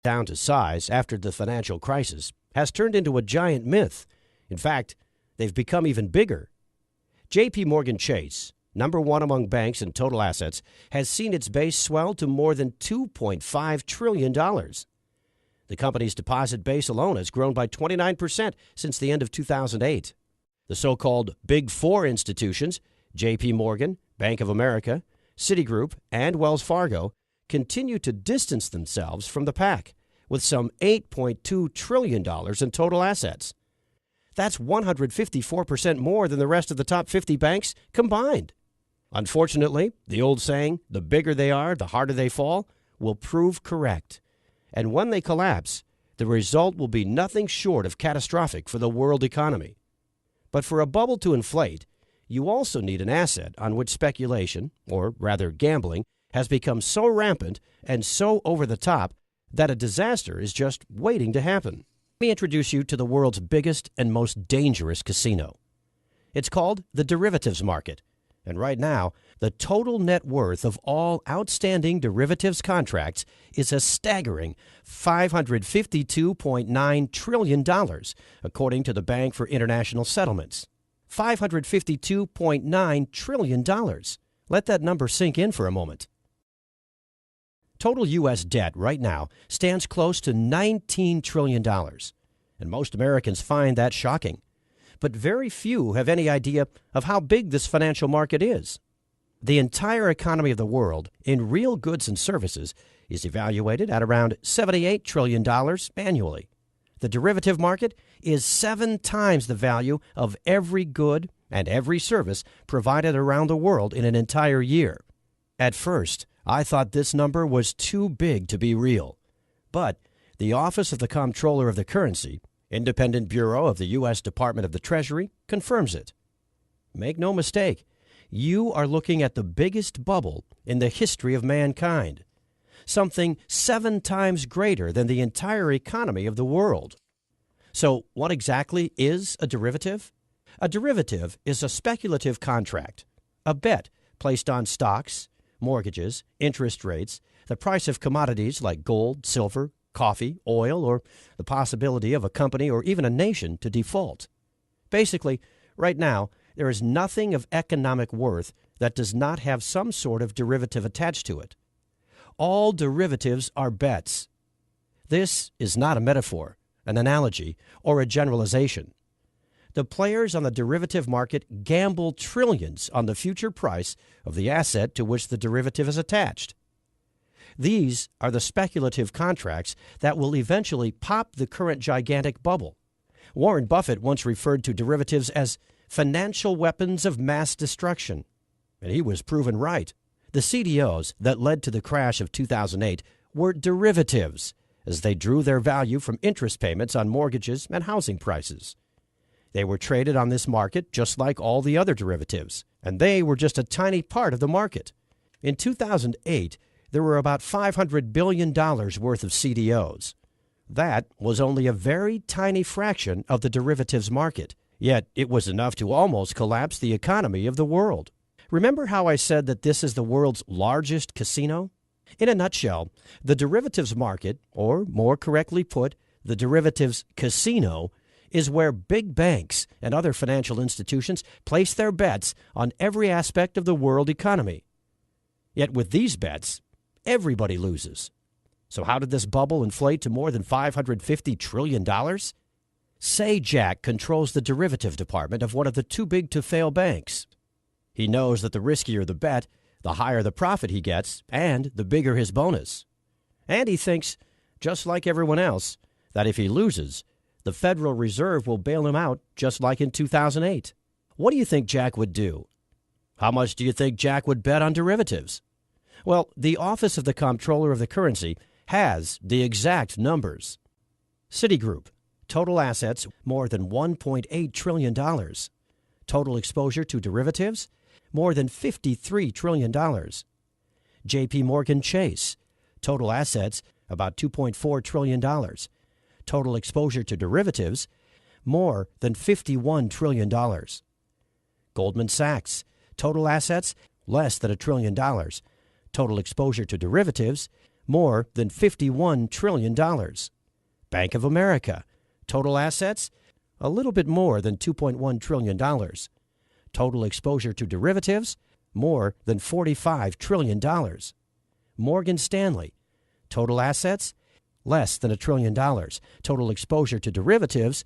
down to size after the financial crisis has turned into a giant myth. In fact, they've become even bigger. J.P. Morgan Chase, number one among banks in total assets, has seen its base swell to more than $2.5 trillion. The company's deposit base alone has grown by 29% since the end of 2008. The so-called Big Four institutions, J.P. Morgan, Bank of America, Citigroup, and Wells Fargo, continue to distance themselves from the pack, with some $8.2 trillion in total assets. That's 154% more than the rest of the top 50 banks combined. Unfortunately, the old saying, the bigger they are, the harder they fall, will prove correct. And when they collapse, the result will be nothing short of catastrophic for the world economy. But for a bubble to inflate, you also need an asset on which speculation, or rather gambling, has become so rampant and so over the top that a disaster is just waiting to happen. Let me introduce you to the world's biggest and most dangerous casino. It's called the derivatives market, and right now, the total net worth of all outstanding derivatives contracts is a staggering $552.9 trillion, according to the Bank for International Settlements. $552.9 trillion. Let that number sink in for a moment. Total U.S. debt right now stands close to $19 trillion, and most Americans find that shocking. But very few have any idea of how big this financial market is. The entire economy of the world in real goods and services is evaluated at around $78 trillion annually. The derivative market is 7 times the value of every good and every service provided around the world in an entire year. At first, I thought this number was too big to be real. But the Office of the Comptroller of the Currency, independent bureau of the U.S. Department of the Treasury, confirms it. Make no mistake, you are looking at the biggest bubble in the history of mankind, something 7 times greater than the entire economy of the world. So what exactly is a derivative? A derivative is a speculative contract, a bet placed on stocks, mortgages, interest rates, the price of commodities like gold, silver, coffee, oil, or the possibility of a company or even a nation to default. Basically, right now, there is nothing of economic worth that does not have some sort of derivative attached to it. All derivatives are bets. This is not a metaphor, an analogy, or a generalization. The players on the derivative market gamble trillions on the future price of the asset to which the derivative is attached. These are the speculative contracts that will eventually pop the current gigantic bubble. Warren Buffett once referred to derivatives as financial weapons of mass destruction, and he was proven right. The CDOs that led to the crash of 2008 were derivatives, as they drew their value from interest payments on mortgages and housing prices. They were traded on this market just like all the other derivatives, and they were just a tiny part of the market. In 2008, there were about $500 billion worth of CDOs. That was only a very tiny fraction of the derivatives market, yet it was enough to almost collapse the economy of the world. Remember how I said that this is the world's largest casino? In a nutshell, the derivatives market, or more correctly put, the derivatives casino, is where big banks and other financial institutions place their bets on every aspect of the world economy. Yet with these bets, everybody loses. So how did this bubble inflate to more than $550 trillion? Say Jack controls the derivative department of one of the too-big-to-fail banks. He knows that the riskier the bet, the higher the profit he gets, and the bigger his bonus. And he thinks, just like everyone else, that if he loses, the Federal Reserve will bail him out just like in 2008. What do you think Jack would do? How much do you think Jack would bet on derivatives? Well, the Office of the Comptroller of the Currency has the exact numbers. Citigroup, total assets more than $1.8 trillion. Total exposure to derivatives, more than $53 trillion. J.P. Morgan Chase, total assets about $2.4 trillion. Total exposure to derivatives, more than $51 trillion. Goldman Sachs, total assets less than $1 trillion. Total exposure to derivatives, more than $51 trillion. Bank of America, total assets, a little bit more than $2.1 trillion. Total exposure to derivatives, more than $45 trillion. Morgan Stanley, total assets, less than $1 trillion. Total exposure to derivatives,